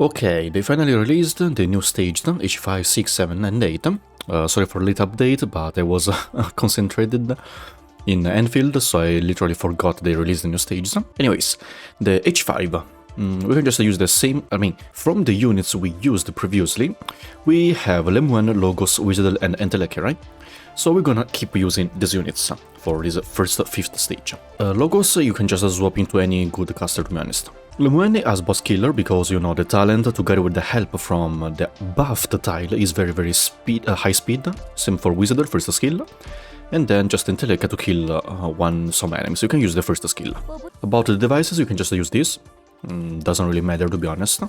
Okay, they finally released the new stage, H5, 6, 7 and 8. Sorry for the late update, but I was concentrated in Enfield, so I literally forgot they released the new stages. Anyways, the H5, we can just use the same, from the units we used previously, we have Lemuan, Logos, Wizardel and Enteleke, right? So we're gonna keep using these units for this first 5th stage. Logos you can just swap into any good caster, to be honest. Lemuani as boss killer because, you know, the talent together with the help from the buffed tile is very high speed, same for Wizardel, first skill. And then just Enteleke to kill some enemies. You can use the first skill. About the devices, you can just use this. Doesn't really matter, to be honest,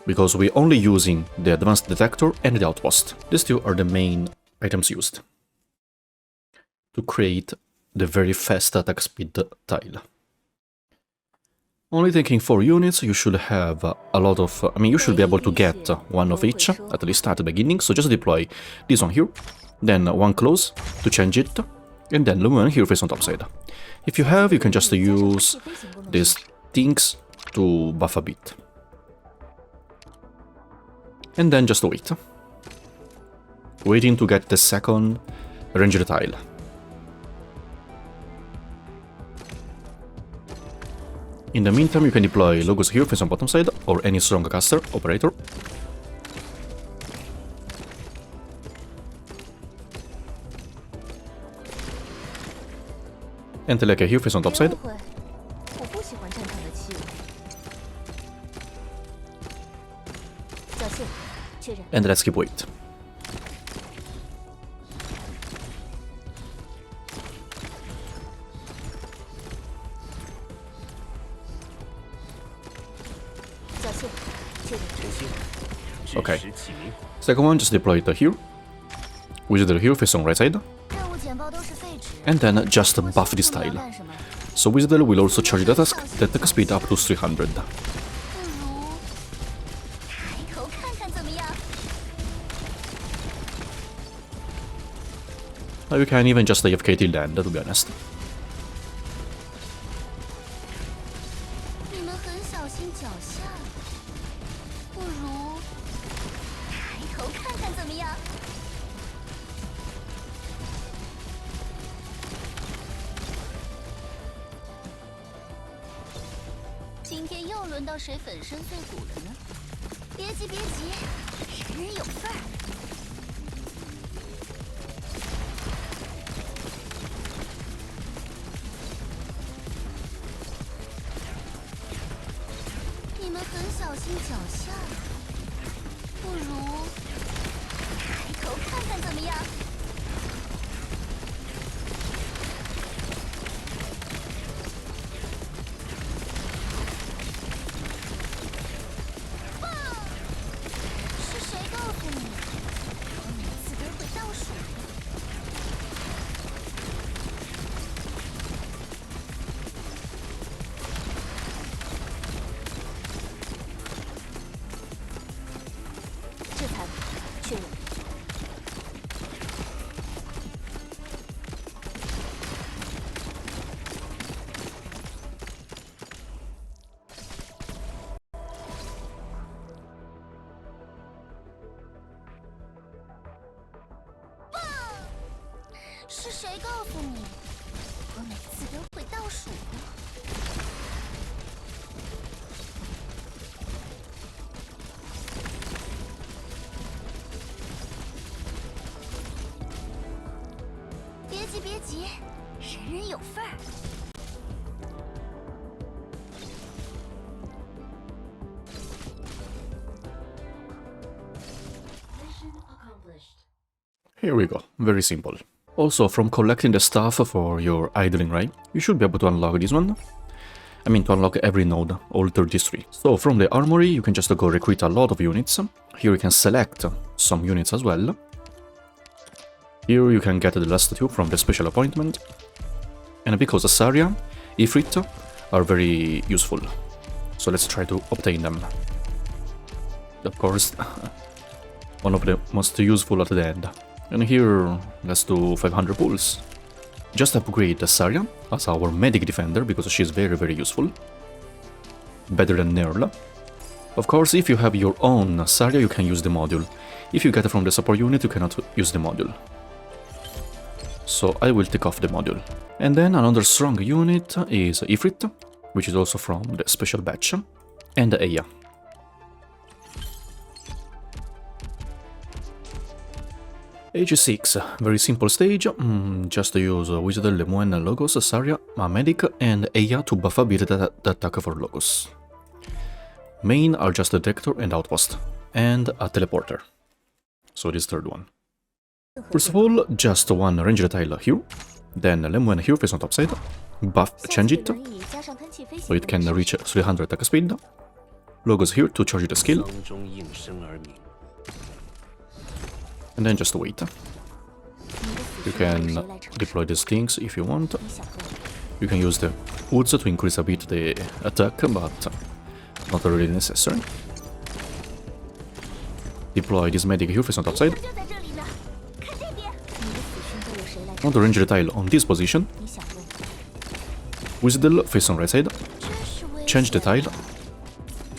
because we're only using the advanced detector and the outpost. These two are the main items used to create the very fast attack speed tile. Only taking 4 units, you should have a lot of... you should be able to get one of each, at least at the beginning, so just deploy this one here, then one close to change it, and then Lumen here face on top side. If you have, you can just use these things to buff a bit. And then just wait. Waiting to get the second ranger tile. In the meantime, you can deploy Logos here face on bottom side, or any strong caster, operator. Enteleke here face on top side. And let's keep wait. Okay. Second one, just deploy it here. Wizard here face on right side. And then just buff this tile. So Wizard will also charge the attack speed up to 300. Now you can even just AFK till the end, to be honest. Here we go, very simple. Also, from collecting the stuff for your idling, right, you should be able to unlock this one. To unlock every node, all 33. So from the armory, you can just go recruit a lot of units. Here you can select some units as well. Here you can get the last two from the special appointment. And because Asaria, Ifrit are very useful. So let's try to obtain them. Of course, one of the most useful at the end. And here, let's do 500 pulls. Just upgrade Asaria as our medic defender, because she's very useful. Better than Nerla. Of course, if you have your own Saria, you can use the module. If you get it from the support unit, you cannot use the module. So I will take off the module. And then another strong unit is Ifrit, which is also from the special batch, and Eya. H6, very simple stage, just use Wizard, Lemoine, Logos, Saria, a Medic, and Eya to buff a bit the attack for Logos. Main are just a Detector and Outpost, and a Teleporter. So this third one. First of all, just one ranged tile here, then Lemoine here face on top side, buff, change it, so it can reach 300 attack speed, Logos here to charge the skill, and then just wait. You can deploy these things if you want. You can use the woods to increase a bit the attack, but not really necessary. Deploy this medic here face on top side. On the ranger tile on this position. Wizard face on right side. Change the tile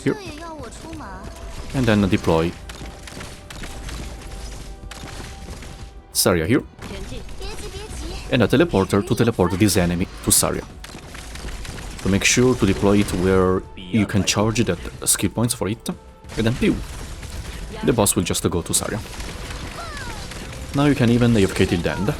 here. And then deploy Saria here, and a teleporter to teleport this enemy to Saria. So make sure to deploy it where you can charge that skill points for it, and then pew! The boss will just go to Saria. Now you can even AFK till the end.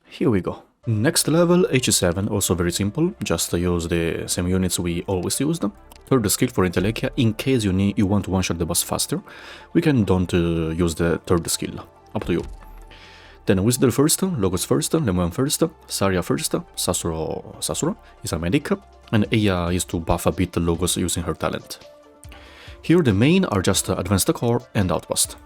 Here we go. Next level, H7, also very simple, just use the same units we always used. Third skill for Intelequia, in case you want to one-shot the boss faster, we can don't use the third skill, up to you. Then Wizard first, Logos first, Lemoine first, Saria first, Sasuro is a medic, and Eya is to buff a bit Logos using her talent. Here the main are just Advanced Core and Outpost.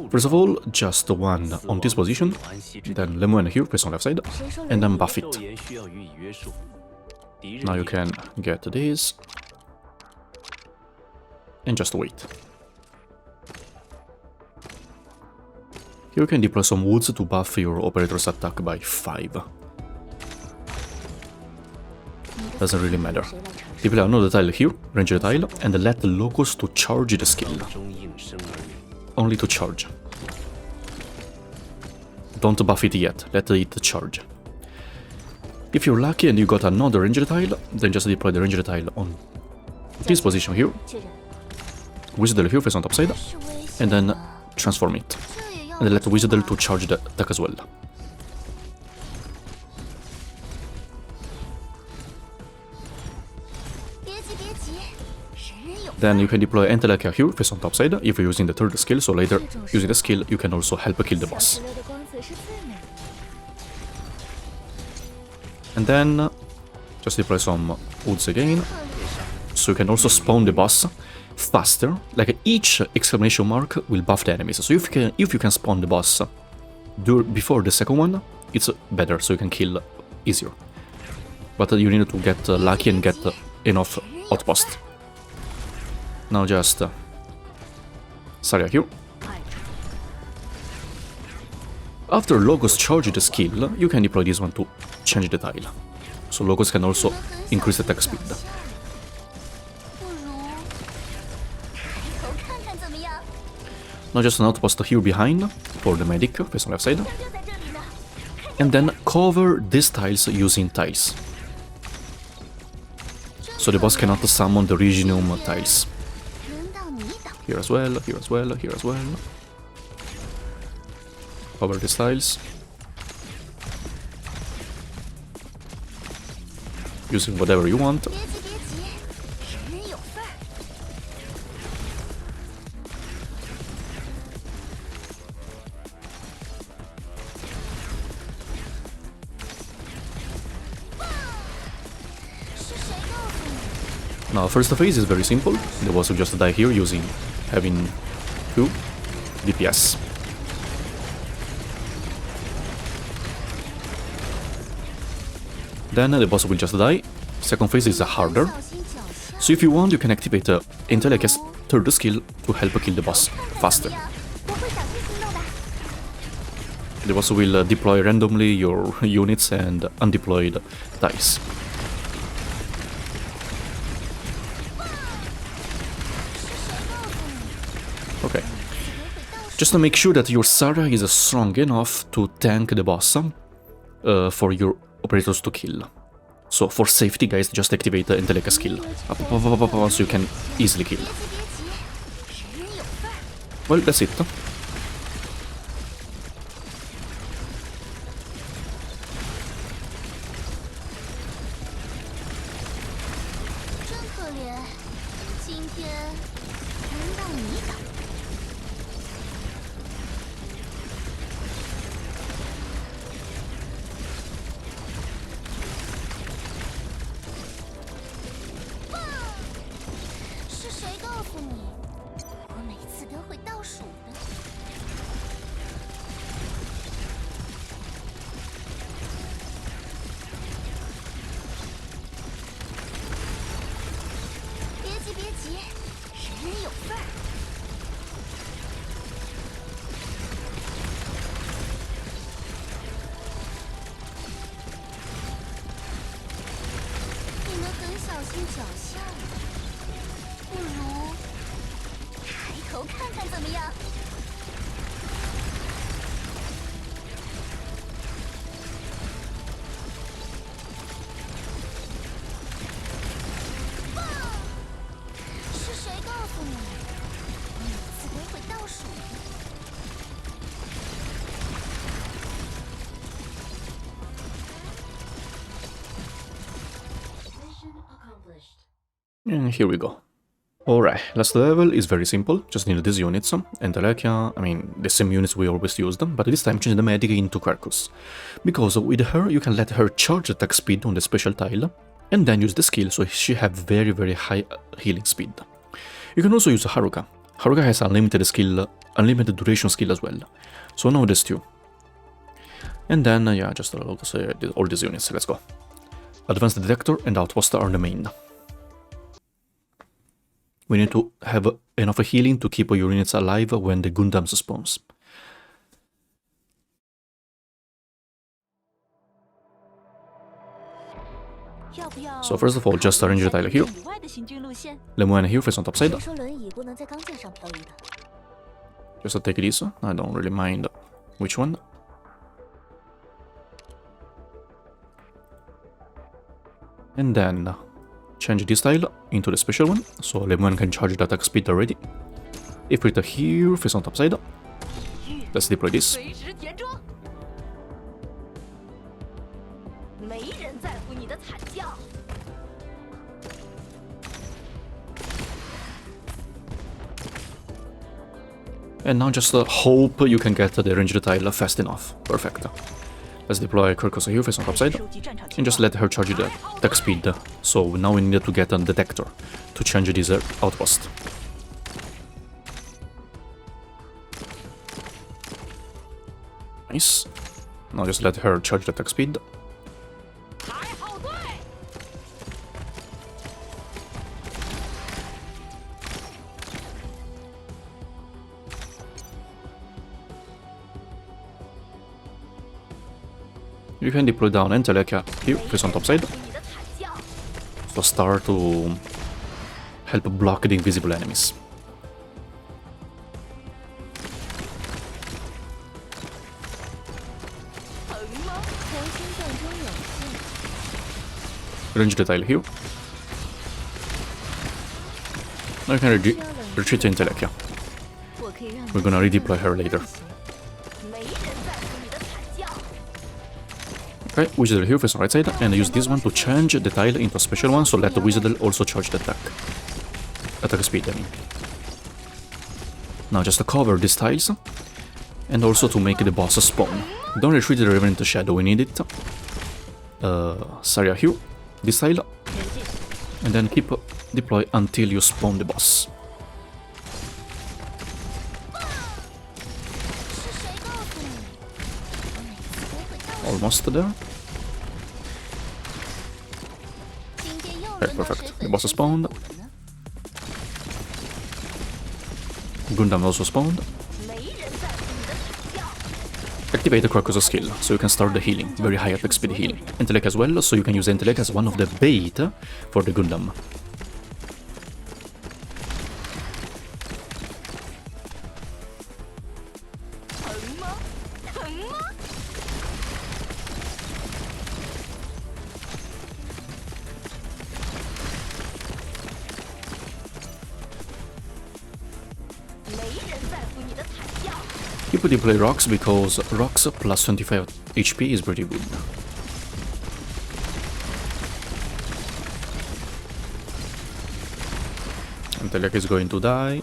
First of all, just one on this position, then Lemoine here, face on left side, and then buff it. Now you can get this, and just wait. Here you can deploy some woods to buff your operator's attack by 5. doesn't really matter. Deploy another tile here, range the tile, and let the locals to charge the skill. Only to charge. Don't buff it yet, let it charge. If you're lucky and you got another ranged tile, then just deploy the ranged tile on this position here, Wizardle here face on top side, and then transform it. And let Wizardle to charge the attack as well. Then you can deploy Entelekia here, face on top side, if you're using the third skill, so later, using the skill, you can also help kill the boss. And then, just deploy some woods again, so you can also spawn the boss faster, like each exclamation mark will buff the enemies, so if you can spawn the boss before the second one, it's better, so you can kill easier. But you need to get lucky and get enough outpost. Now just Saria here. After Logos charge the skill, you can deploy this one to change the tile. So Logos can also increase attack speed. Now just an outpost here behind for the medic, face on left side. And then cover these tiles using tiles. So the boss cannot summon the Reginum tiles. Here as well, here as well, here as well. Cover these tiles. Using whatever you want. Now, first phase is very simple. The boss will just die here using having 2 DPS. Then the boss will just die. Second phase is harder. So if you want, you can activate Entelekia's third skill to help kill the boss faster. The boss will deploy randomly your units and undeployed dice. Okay. Just to make sure that your Saria is strong enough to tank the boss for your operators to kill. So for safety, guys, just activate the Entelekia skill so you can easily kill. Well, that's it. And here we go. Alright, last level is very simple, just need these units, Entelekia, I mean, the same units we always used, but this time change the medic into Quercus. Because with her, you can let her charge attack speed on the special tile, and then use the skill so she have very high healing speed. You can also use Haruka. Haruka has unlimited skill, unlimited duration skill as well. So now there's 2. And then, yeah, just all these units, let's go. Advanced Detector and Outpost are the main. We need to have enough healing to keep your units alive when the Gundam spawns. So first of all, just arrange the tile here. Lemuel here face on top side. Just take this. I don't really mind which one. And then change this tile into the special one, so Lemuel can charge the attack speed already. If it here face on top side, let's deploy this. And now just hope you can get the ranged tile fast enough. Perfect. Let's deploy Kirkus here face on top side, and just let her charge the attack speed. So now we need to get a detector to change this outpost. Nice. Now just let her charge the attack speed. You can deploy down Entelekia here, face on top side. So start to help block the invisible enemies. Range the tile here. Now you can retreat to Entelekia. We're gonna redeploy her later. Okay, Wizard here face on right side, and use this one to change the tile into a special one, so let the Wizard also charge the attack speed, I mean. Now just to cover these tiles, and also to make the boss spawn. Don't retreat the Revenant Shadow, we need it. Saria here, this tile, and then keep deploy until you spawn the boss. Almost there. Okay, perfect. The boss is spawned. Gundam also spawned. Activate the Krakus skill, so you can start the healing, very high attack speed healing. Intellect as well, so you can use Intellect as one of the bait for the Gundam. Keep deploy rocks because rocks plus 25 HP is pretty good. Intellect is going to die.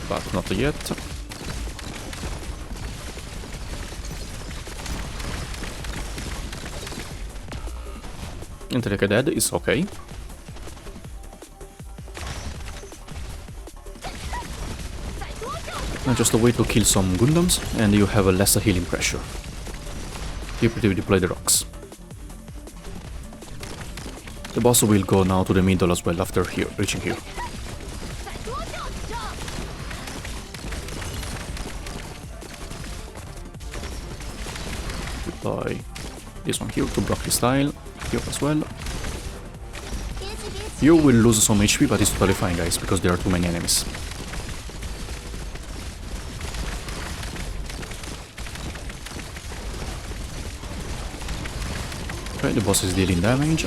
But not yet. Intellect dead is okay. Now just a way to kill some Gundams, and you have a lesser healing pressure. Keep deploy the rocks. The boss will go now to the middle as well after here, reaching here. Deploy this one here to block his style, here as well. You will lose some HP, but it's totally fine, guys, because there are too many enemies. Okay, the boss is dealing damage.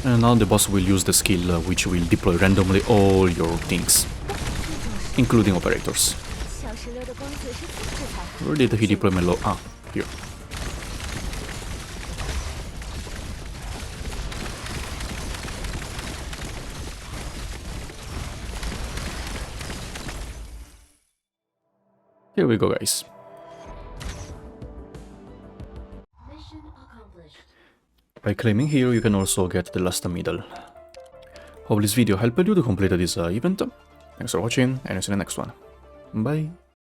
And now the boss will use the skill which will deploy randomly all your things, including operators. Where did he deploy my low? Ah, here. Here we go, guys. By claiming here, you can also get the last medal. Hope this video helped you to complete this event. Thanks for watching, and I'll see you in the next one. Bye!